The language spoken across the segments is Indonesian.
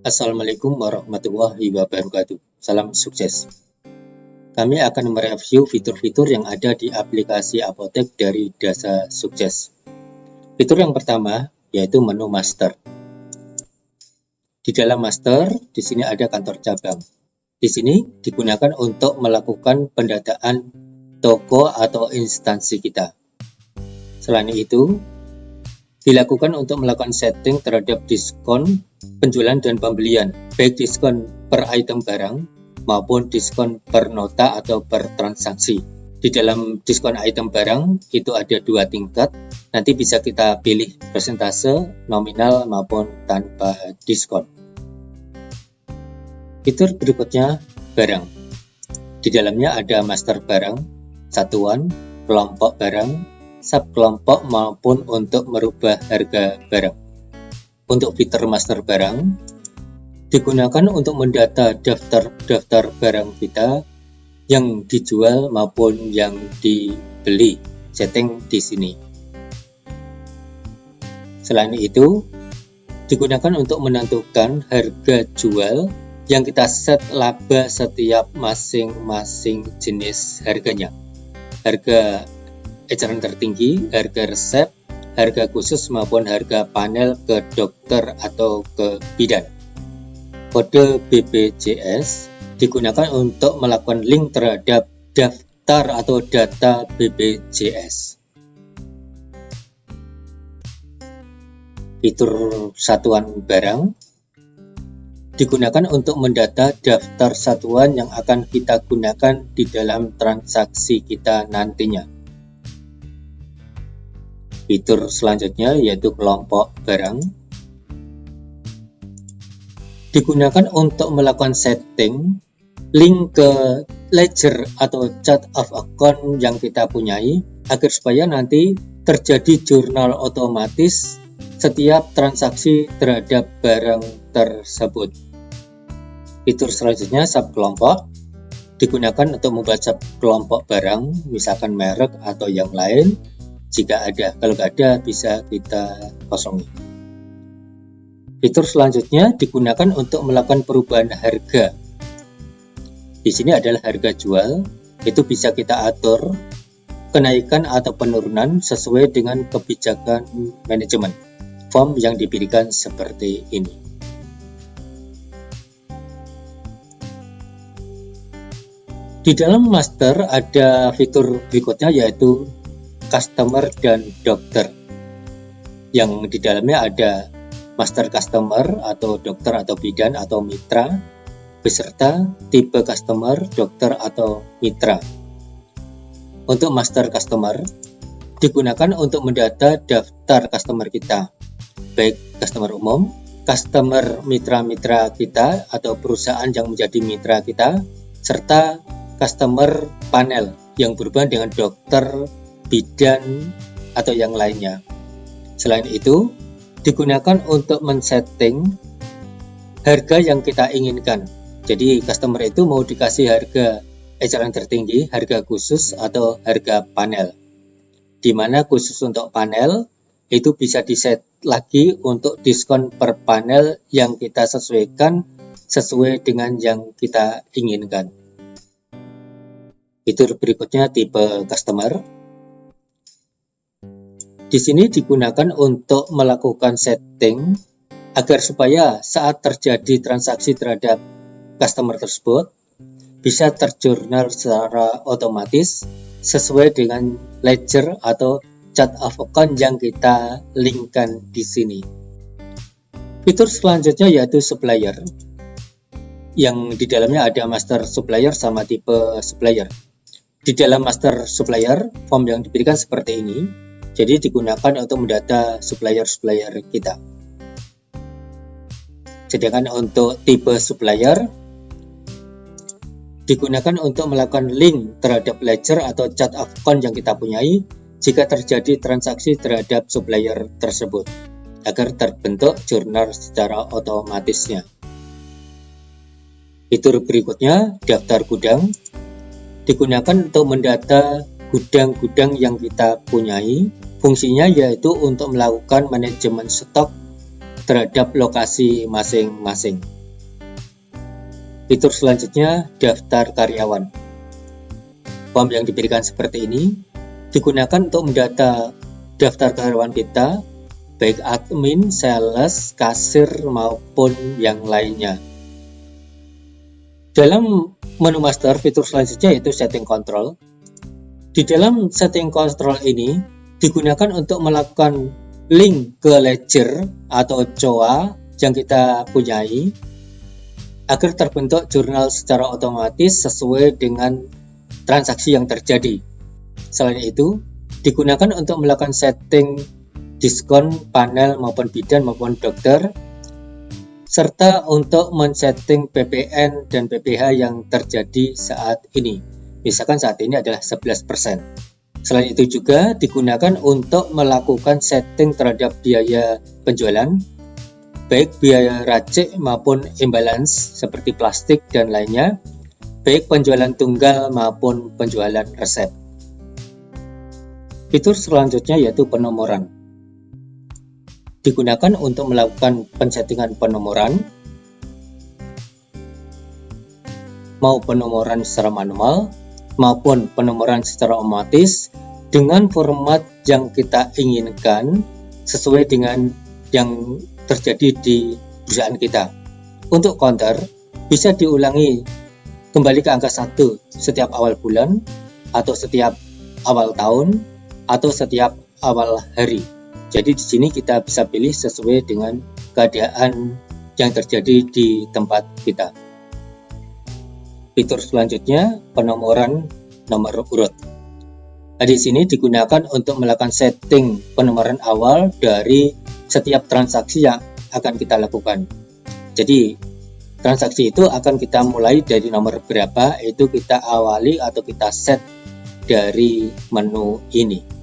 Assalamualaikum warahmatullahi wabarakatuh. Salam sukses. Kami akan mereview fitur-fitur yang ada di aplikasi Apotek dari Dasa Sukses. Fitur yang pertama yaitu menu master. Di dalam master, di sini ada kantor cabang. Di sini digunakan untuk melakukan pendataan toko atau instansi kita. Selain itu, dilakukan untuk melakukan setting terhadap diskon penjualan dan pembelian, baik diskon per item barang maupun diskon per nota atau per transaksi. Di dalam diskon item barang itu ada 2 tingkat, nanti bisa kita pilih persentase, nominal maupun tanpa diskon. Fitur berikutnya barang. Di dalamnya ada master barang, satuan, kelompok barang, subkelompok maupun untuk merubah harga barang. Untuk fitur master barang digunakan untuk mendata daftar barang kita yang dijual maupun yang dibeli. Setting di sini. Selain itu, digunakan untuk menentukan harga jual yang kita set laba setiap masing-masing jenis harganya. Harga eceran tertinggi, harga resep, harga khusus maupun harga panel ke dokter atau ke bidan. Kode BPJS digunakan untuk melakukan link terhadap daftar atau data BPJS. Fitur satuan barang digunakan untuk mendata daftar satuan yang akan kita gunakan di dalam transaksi kita nantinya. Fitur selanjutnya yaitu kelompok barang digunakan untuk melakukan setting link ke ledger atau chart of account yang kita punyai agar supaya nanti terjadi jurnal otomatis setiap transaksi terhadap barang tersebut. Fitur selanjutnya subkelompok digunakan untuk membuat subkelompok barang, misalkan merek atau yang lain. Jika ada, kalau tidak ada bisa kita kosongi. Fitur selanjutnya digunakan untuk melakukan perubahan harga. Di sini adalah harga jual, itu bisa kita atur kenaikan atau penurunan sesuai dengan kebijakan manajemen. Form yang diberikan seperti ini. Di dalam master ada fitur berikutnya yaitu customer dan dokter, yang di dalamnya ada master customer atau dokter atau bidan atau mitra, beserta tipe customer, dokter atau mitra. Untuk master customer digunakan untuk mendata daftar customer kita, baik customer umum, customer mitra-mitra kita atau perusahaan yang menjadi mitra kita, serta customer panel yang berhubungan dengan dokter, bidan, atau yang lainnya. Selain itu, digunakan untuk men-setting harga yang kita inginkan. Jadi, customer itu mau dikasih harga eceran tertinggi, harga khusus, atau harga panel. Di mana khusus untuk panel, itu bisa di-set lagi untuk diskon per panel yang kita sesuaikan sesuai dengan yang kita inginkan. Fitur berikutnya tipe customer. Di sini digunakan untuk melakukan setting agar supaya saat terjadi transaksi terhadap customer tersebut bisa terjurnal secara otomatis sesuai dengan ledger atau chart of account yang kita linkkan di sini. Fitur selanjutnya yaitu supplier, yang di dalamnya ada master supplier sama tipe supplier. Di dalam master supplier, form yang diberikan seperti ini. Jadi digunakan untuk mendata supplier-supplier kita. Sedangkan untuk tipe supplier digunakan untuk melakukan link terhadap ledger atau chart of account yang kita punyai jika terjadi transaksi terhadap supplier tersebut, agar terbentuk jurnal secara otomatisnya. Fitur berikutnya, daftar gudang, digunakan untuk mendata gudang-gudang yang kita punyai. Fungsinya yaitu untuk melakukan manajemen stok terhadap lokasi masing-masing. Fitur selanjutnya, daftar karyawan. Form yang diberikan seperti ini digunakan untuk mendata daftar karyawan kita, baik admin, sales, kasir, maupun yang lainnya. Dalam menu master, fitur selanjutnya yaitu setting control. Di dalam setting control ini digunakan untuk melakukan link ke ledger atau COA yang kita punyai agar terbentuk jurnal secara otomatis sesuai dengan transaksi yang terjadi. Selain itu, digunakan untuk melakukan setting diskon, panel maupun bidan maupun dokter, serta untuk men-setting PPN dan PPh yang terjadi saat ini. Misalkan saat ini adalah 11%. Selain itu juga digunakan untuk melakukan setting terhadap biaya penjualan, baik biaya racik maupun imbalance seperti plastik dan lainnya, baik penjualan tunggal maupun penjualan resep. Fitur selanjutnya yaitu penomoran. Digunakan untuk melakukan pensettingan penomoran, mau penomoran secara manual maupun penomoran secara otomatis dengan format yang kita inginkan sesuai dengan yang terjadi di perusahaan kita. Untuk counter bisa diulangi kembali ke angka 1 setiap awal bulan atau setiap awal tahun atau setiap awal hari. Jadi di sini kita bisa pilih sesuai dengan keadaan yang terjadi di tempat kita. Fitur selanjutnya penomoran nomor urut. Di sini digunakan untuk melakukan setting penomoran awal dari setiap transaksi yang akan kita lakukan. Jadi transaksi itu akan kita mulai dari nomor berapa, itu kita awali atau kita set dari menu ini.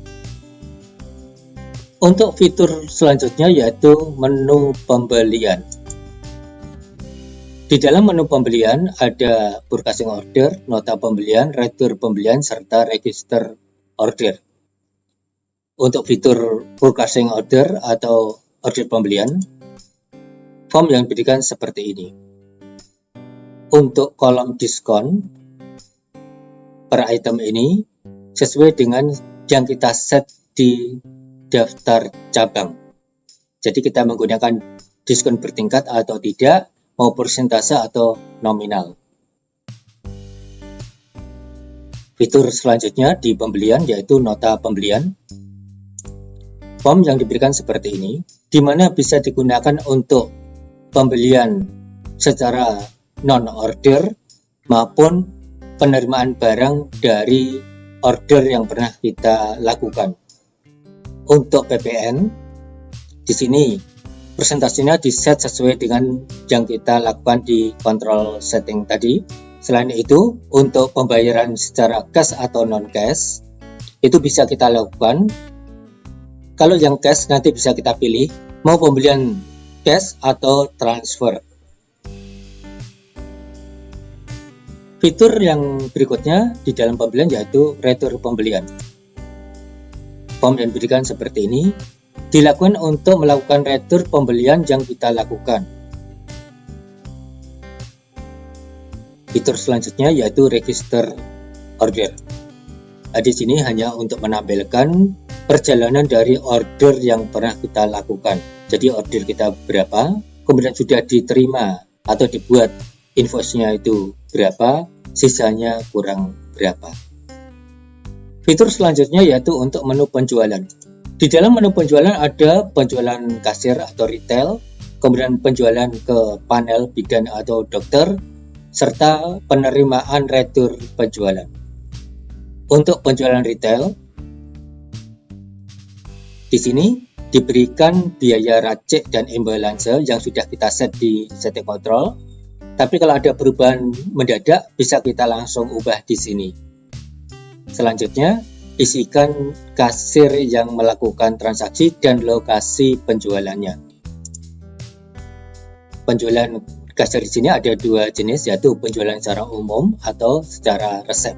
Untuk fitur selanjutnya yaitu menu pembelian. Di dalam menu pembelian ada purchasing order, nota pembelian, retur pembelian, serta register order. Untuk fitur purchasing order atau order pembelian, form yang diberikan seperti ini. Untuk kolom diskon per item ini sesuai dengan yang kita set di daftar cabang. Jadi kita menggunakan diskon bertingkat atau tidak, mau persentase atau nominal. Fitur selanjutnya di pembelian yaitu nota pembelian. Form yang diberikan seperti ini, di mana bisa digunakan untuk pembelian secara non-order maupun penerimaan barang dari order yang pernah kita lakukan. Untuk PPN, di sini persentasenya di-set sesuai dengan yang kita lakukan di control setting tadi. Selain itu, untuk pembayaran secara cash atau non-cash, itu bisa kita lakukan. Kalau yang cash nanti bisa kita pilih mau pembelian cash atau transfer. Fitur yang berikutnya di dalam pembelian yaitu retur pembelian. Form yang diberikan seperti ini dilakukan untuk melakukan retur pembelian yang kita lakukan. Fitur selanjutnya yaitu register order. Di sini hanya untuk menampilkan perjalanan dari order yang pernah kita lakukan. Jadi order kita berapa, kemudian sudah diterima atau dibuat invoice-nya itu berapa, sisanya kurang berapa. Fitur selanjutnya yaitu untuk menu penjualan. Di dalam menu penjualan ada penjualan kasir atau retail, kemudian penjualan ke panel bidan atau dokter, serta penerimaan retur penjualan. Untuk penjualan retail, di sini diberikan biaya racik dan imbalance yang sudah kita set di setting control. Tapi kalau ada perubahan mendadak, bisa kita langsung ubah di sini. Selanjutnya, isikan kasir yang melakukan transaksi dan lokasi penjualannya. Penjualan kasir di sini ada dua jenis, yaitu penjualan secara umum atau secara resep.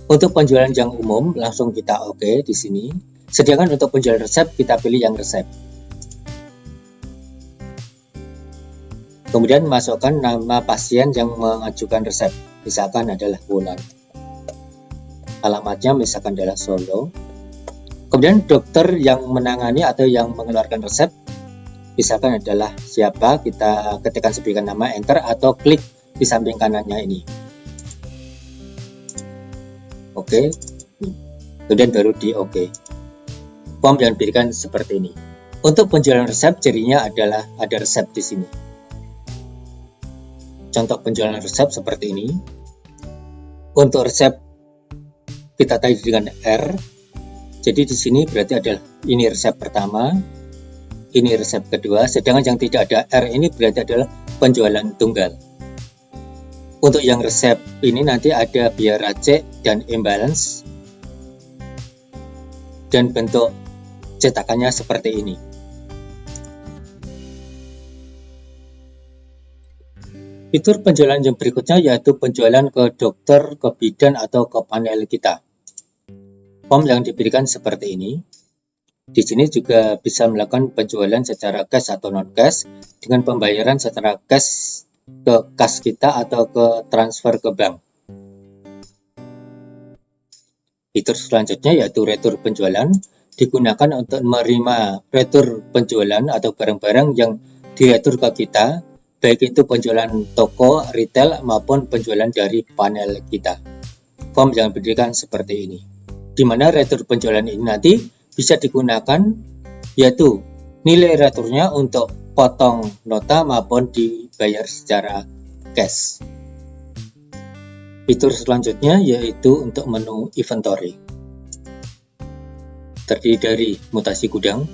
Untuk penjualan yang umum langsung kita oke di sini. Sedangkan untuk penjualan resep kita pilih yang resep. Kemudian masukkan nama pasien yang mengajukan resep, misalkan adalah Wulan. Alamatnya misalkan adalah Solo. Kemudian dokter yang menangani atau yang mengeluarkan resep, misalkan adalah siapa, kita ketikkan sebagai nama, enter, atau klik di samping kanannya ini. Oke. Kemudian baru di oke. Form yang diberikan seperti ini. Untuk penjualan resep, cirinya adalah ada resep di sini. Contoh penjualan resep seperti ini. Untuk resep kita tadi dengan R. Jadi di sini berarti adalah ini resep pertama, ini resep kedua. Sedangkan yang tidak ada R ini berarti adalah penjualan tunggal. Untuk yang resep ini nanti ada biaya racik dan imbalance. Dan bentuk cetakannya seperti ini. Fitur penjualan yang berikutnya yaitu penjualan ke dokter, ke bidan, atau ke panel kita. Form yang diberikan seperti ini. Di sini juga bisa melakukan penjualan secara cash atau non-cash dengan pembayaran secara cash ke kas kita atau ke transfer ke bank. Fitur selanjutnya yaitu retur penjualan, digunakan untuk menerima retur penjualan atau barang-barang yang diretur ke kita, baik itu penjualan toko, retail, maupun penjualan dari panel kita. Form yang diberikan seperti ini, di mana retur penjualan ini nanti bisa digunakan yaitu nilai returnya untuk potong nota maupun dibayar secara cash. Fitur selanjutnya yaitu untuk menu inventory. Terdiri dari mutasi gudang,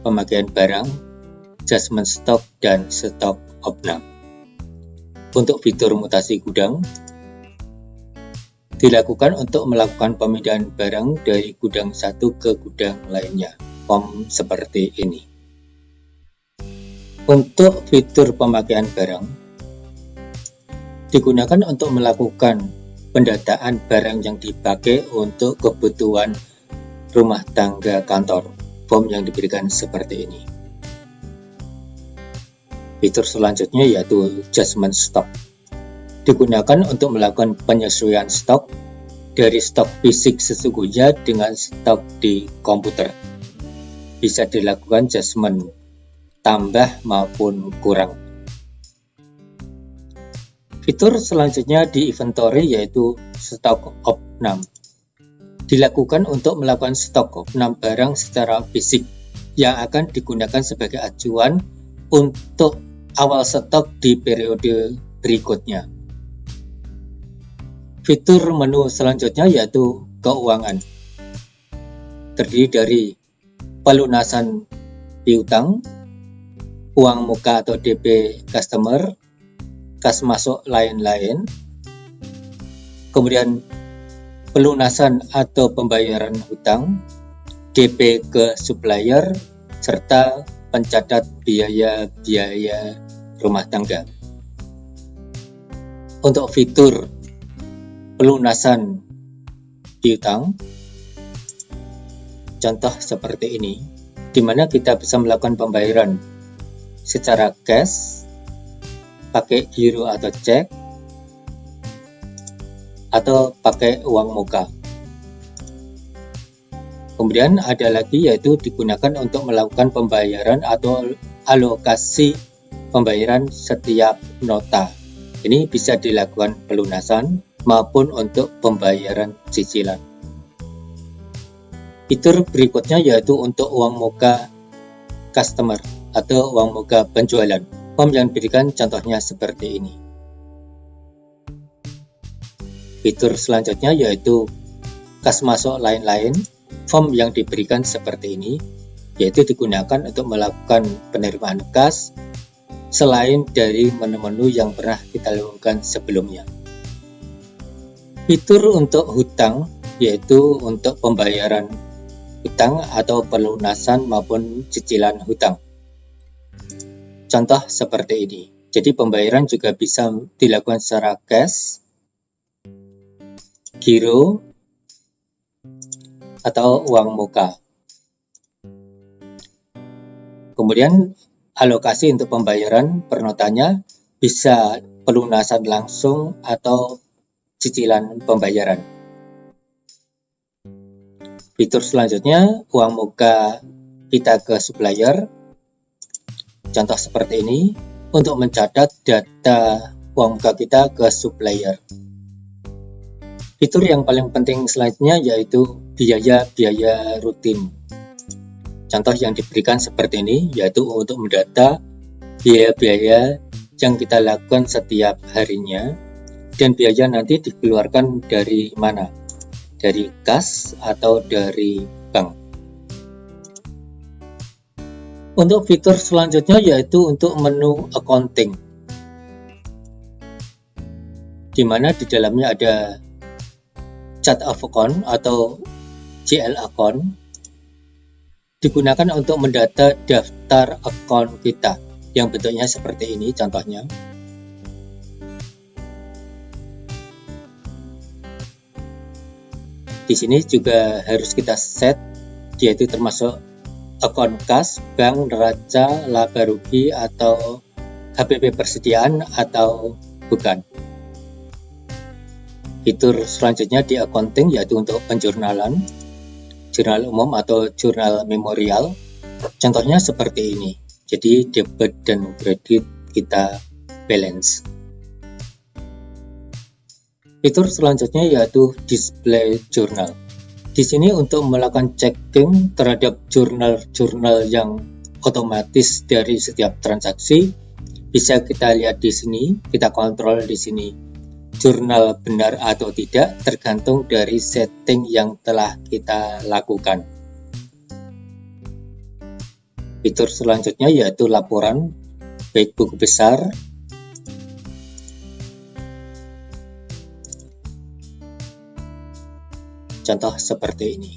pemakaian barang, adjustment stock, dan stock opnam. Untuk fitur mutasi gudang, dilakukan untuk melakukan pemindahan barang dari gudang satu ke gudang lainnya. Form seperti ini. Untuk fitur pemakaian barang, digunakan untuk melakukan pendataan barang yang dipakai untuk kebutuhan rumah tangga kantor. Form yang diberikan seperti ini. Fitur selanjutnya yaitu adjustment stock. Digunakan untuk melakukan penyesuaian stok dari stok fisik sesungguhnya dengan stok di komputer. Bisa dilakukan adjustment tambah maupun kurang. Fitur selanjutnya di inventory yaitu stock opnam. Dilakukan untuk melakukan stok opnam barang secara fisik yang akan digunakan sebagai acuan untuk awal stok di periode berikutnya. Fitur menu selanjutnya yaitu keuangan. Terdiri dari pelunasan piutang, uang muka atau DP customer, kas masuk lain-lain, kemudian pelunasan atau pembayaran hutang, DP ke supplier, serta pencatat biaya-biaya rumah tangga. Untuk fitur pelunasan piutang, contoh seperti ini, di mana kita bisa melakukan pembayaran secara cash, pakai giro atau cek, atau pakai uang muka. Kemudian ada lagi yaitu digunakan untuk melakukan pembayaran atau alokasi pembayaran setiap nota. Ini bisa dilakukan pelunasan maupun untuk pembayaran cicilan. Fitur berikutnya yaitu untuk uang muka customer atau uang muka penjualan. Form yang diberikan contohnya seperti ini. Fitur selanjutnya yaitu kas masuk lain-lain. Form yang diberikan seperti ini, yaitu digunakan untuk melakukan penerimaan kas selain dari menu-menu yang pernah kita lakukan sebelumnya. Fitur untuk hutang yaitu untuk pembayaran hutang atau pelunasan maupun cicilan hutang. Contoh seperti ini. Jadi pembayaran juga bisa dilakukan secara cash, giro, atau uang muka. Kemudian alokasi untuk pembayaran per notanya, bisa pelunasan langsung atau cicilan pembayaran. Fitur selanjutnya, uang muka kita ke supplier. Contoh seperti ini, untuk mencatat data uang muka kita ke supplier. Fitur yang paling penting selanjutnya yaitu biaya-biaya rutin. Contoh yang diberikan seperti ini, yaitu untuk mendata biaya-biaya yang kita lakukan setiap harinya, dan biaya nanti dikeluarkan dari mana? Dari kas atau dari bank. Untuk fitur selanjutnya yaitu untuk menu accounting, di mana di dalamnya ada chart of account atau CL account, digunakan untuk mendata daftar account kita yang bentuknya seperti ini contohnya. Di sini juga harus kita set, yaitu termasuk akun kas, bank, neraca, laba rugi, atau HPP persediaan atau bukan. Fitur selanjutnya di accounting yaitu untuk penjurnalan, jurnal umum atau jurnal memorial. Contohnya seperti ini. Jadi debit dan kredit kita balance. Fitur selanjutnya yaitu display journal. Di sini untuk melakukan checking terhadap jurnal-jurnal yang otomatis dari setiap transaksi, bisa kita lihat di sini, kita kontrol di sini. Jurnal benar atau tidak tergantung dari setting yang telah kita lakukan. Fitur selanjutnya yaitu laporan, baik buku besar, contoh seperti ini.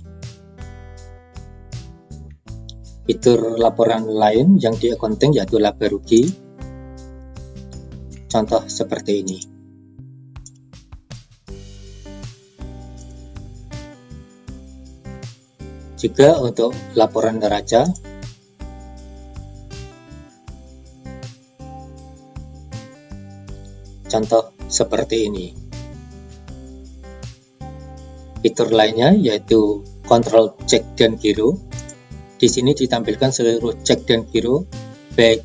Fitur laporan lain yang di accounting yaitu laba rugi, contoh seperti ini. Juga untuk laporan neraca, contoh seperti ini. Fitur lainnya yaitu kontrol cek dan giro. Di sini ditampilkan seluruh cek dan giro, baik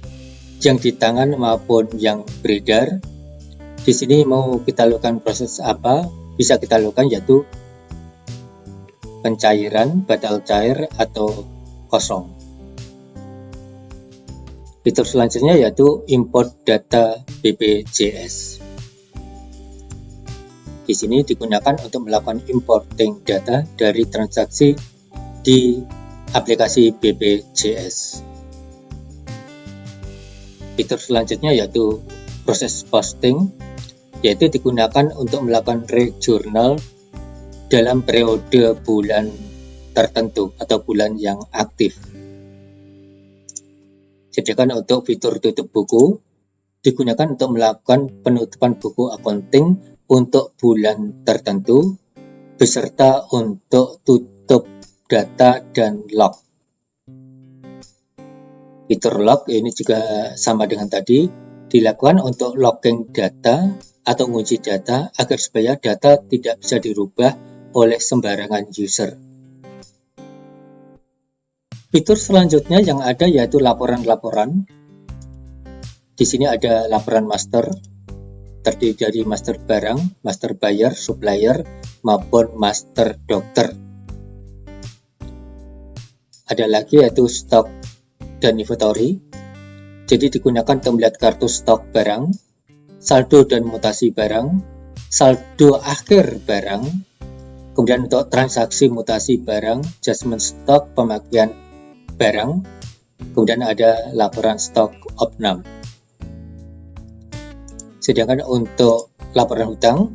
yang di tangan maupun yang beredar. Di sini mau kita lakukan proses apa, bisa kita lakukan yaitu pencairan, badal cair, atau kosong. Fitur selanjutnya yaitu import data BPJS. Di sini digunakan untuk melakukan importing data dari transaksi di aplikasi BPJS. Fitur selanjutnya yaitu proses posting, yaitu digunakan untuk melakukan re-journal dalam periode bulan tertentu atau bulan yang aktif. Sedangkan untuk fitur tutup buku digunakan untuk melakukan penutupan buku accounting untuk bulan tertentu beserta untuk tutup data dan log. Fitur log ini juga sama dengan tadi, dilakukan untuk logging data atau mengunci data agar supaya data tidak bisa dirubah oleh sembarangan user. Fitur selanjutnya yang ada yaitu laporan-laporan. Di sini ada laporan master, terdiri dari master barang, master buyer, supplier, maupun master dokter. Ada lagi yaitu stok dan inventory. Jadi digunakan untuk melihat kartu stok barang, saldo dan mutasi barang, saldo akhir barang, kemudian untuk transaksi mutasi barang, adjustment stok, pemakaian barang, kemudian ada laporan stok opnam. Sedangkan untuk laporan hutang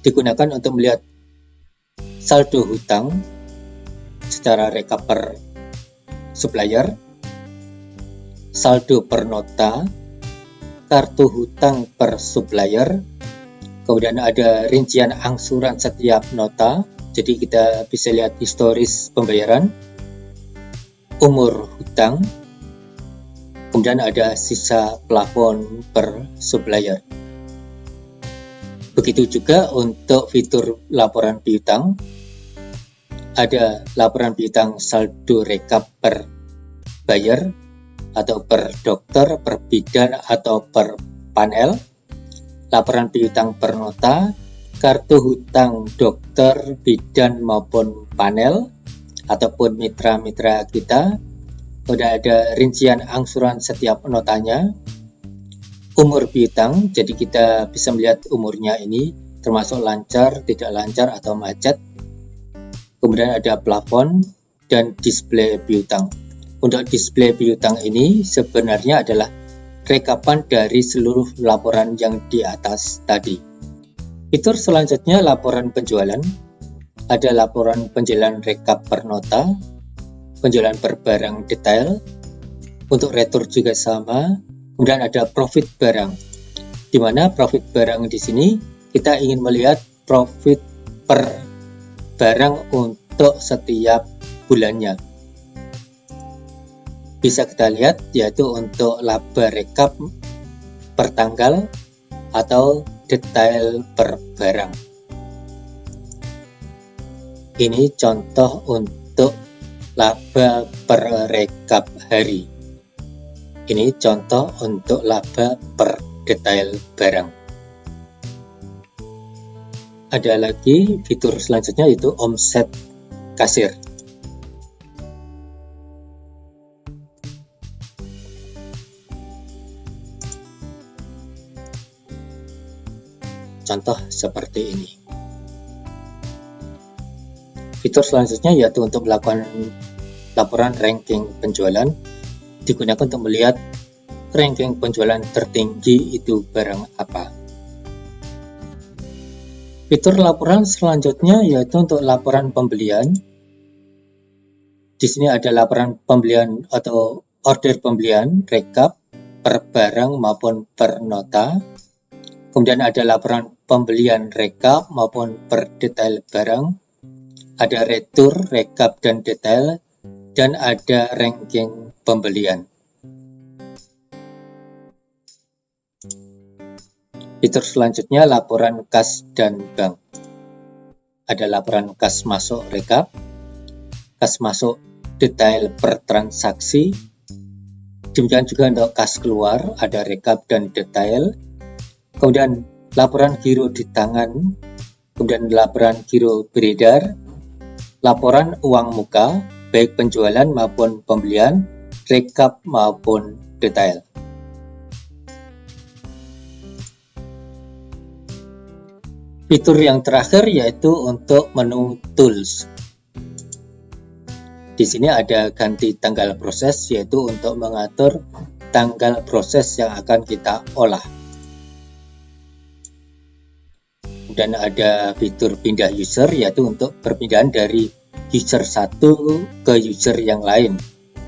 digunakan untuk melihat saldo hutang secara rekap per supplier, saldo per nota, kartu hutang per supplier, kemudian ada rincian angsuran setiap nota, jadi kita bisa lihat historis pembayaran, umur hutang, Kemudian ada sisa plafon per supplier. Begitu juga untuk fitur laporan piutang. Ada laporan piutang saldo rekap per buyer atau per dokter, per bidan atau per panel, laporan piutang per nota, kartu hutang dokter, bidan maupun panel ataupun mitra-mitra kita. Udah ada rincian angsuran setiap notanya, umur piutang, jadi kita bisa melihat umurnya ini termasuk lancar, tidak lancar atau macet. Kemudian ada plafon dan display piutang. Untuk display piutang ini sebenarnya adalah rekapan dari seluruh laporan yang di atas tadi. Fitur selanjutnya laporan penjualan. Ada laporan penjualan rekap per nota, penjualan per barang detail. Untuk retur juga sama. Kemudian ada profit barang. Di mana profit barang di sini kita ingin melihat profit per barang untuk setiap bulannya. Bisa kita lihat yaitu untuk laba rekap per tanggal atau detail per barang. Ini contoh untuk laba per rekap hari. Ini contoh untuk laba per detail barang. Ada lagi fitur selanjutnya yaitu omset kasir. Contoh seperti ini. Fitur selanjutnya yaitu untuk melakukan laporan ranking penjualan, digunakan untuk melihat ranking penjualan tertinggi itu barang apa. Fitur laporan selanjutnya yaitu untuk laporan pembelian. Di sini ada laporan pembelian atau order pembelian, rekap per barang maupun per nota. Kemudian ada laporan pembelian rekap maupun per detail barang. Ada retur, rekap, dan detail. Dan ada ranking pembelian. Fitur selanjutnya laporan kas dan bank. Ada laporan kas masuk rekap, kas masuk detail per transaksi. Demikian juga untuk kas keluar, ada rekap dan detail. Kemudian laporan giro di tangan, kemudian laporan giro beredar, laporan uang muka, baik penjualan maupun pembelian, rekap maupun detail. Fitur yang terakhir yaitu untuk menu tools. Di sini ada ganti tanggal proses, yaitu untuk mengatur tanggal proses yang akan kita olah. Dan ada fitur pindah user, yaitu untuk perpindahan dari user satu ke user yang lain.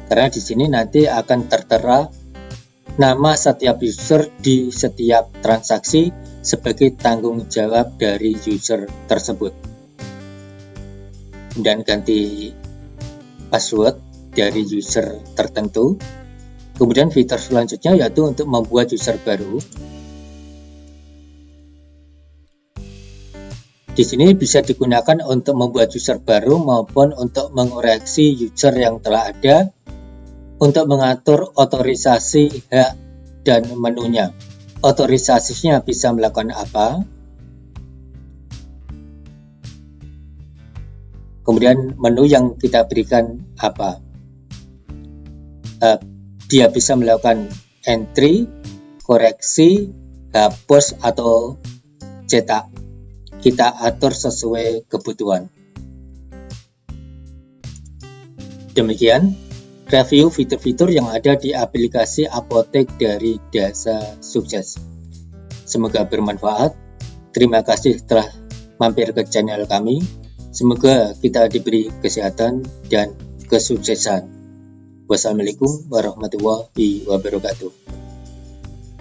Karena di sini nanti akan tertera nama setiap user di setiap transaksi sebagai tanggung jawab dari user tersebut. Dan ganti password dari user tertentu. Kemudian fitur selanjutnya yaitu untuk membuat user baru. Di sini bisa digunakan untuk membuat user baru maupun untuk mengoreksi user yang telah ada, untuk mengatur otorisasi hak dan menunya. Otorisasinya bisa melakukan apa? Kemudian menu yang kita berikan apa? Dia bisa melakukan entry, koreksi, hapus atau cetak. Kita atur sesuai kebutuhan. Demikian review fitur-fitur yang ada di aplikasi Apotek dari Dasa Sukses. Semoga bermanfaat. Terima kasih telah mampir ke channel kami. Semoga kita diberi kesehatan dan kesuksesan. Wassalamualaikum warahmatullahi wabarakatuh.